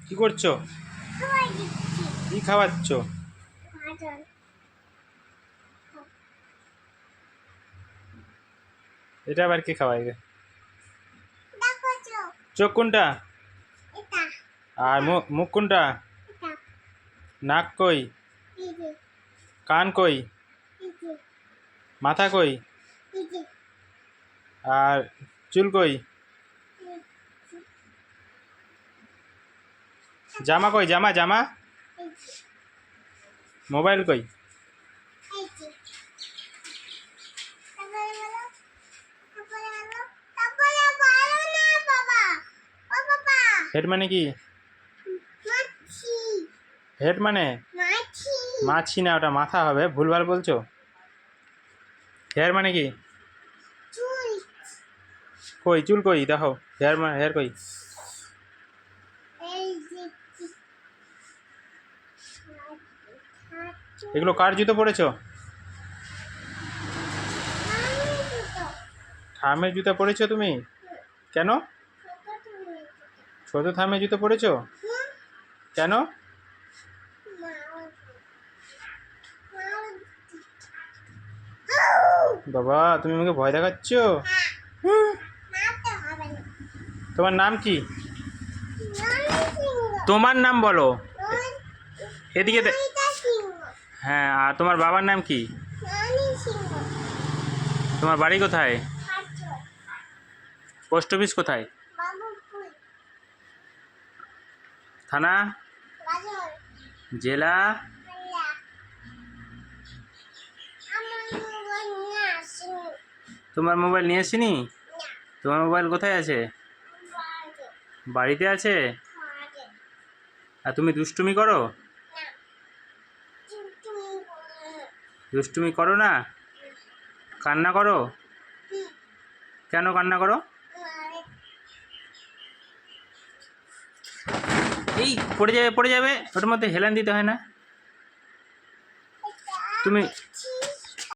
কি করছো? কি খাওয়াচ্ছ? এটা আবার কি খাওয়াই? চোখ কোনটা? আর মুখ কোনটা? নাক কই? কান কই? মাথা কই? আর চুল কই? জামা কই? জামা জামা মোবাইল কই? হেড মানে কি? হেড মানে মাছি না, ওটা মাথা হবে। ভুলভাল বলছো। হেয়ার মানে কি? কই চুল কই? দেখো হেয়ার মানে হেয়ার কই? এগুলো কার জুতো পরেছো? থামের জুতো পরেছো তুমি? কেন? ছোট থামের জুতো পরেছো? কেন? বাবা তুমি আমাকে ভয় দেখাচ্ছ। তোমার নাম কি? তোমার নাম বলো। এদিকে হ্যাঁ, আর তোমার বাবার নাম কি? তোমার বাড়ি কোথায়? পোস্ট অফিস কোথায়? থানা? জেলা? তোমার মোবাইল নিয়ে আসিনি? তোমার মোবাইল কোথায় আছে? বাড়িতে আছে। আর তুমি দুষ্টুমি করো? দুষ্টুমি করো না? কান্না করো? কেন কান্না করো? এই পড়ে যাবে পড়ে যাবে, ওটার মধ্যে হেলান দিতে হয় না। তুমি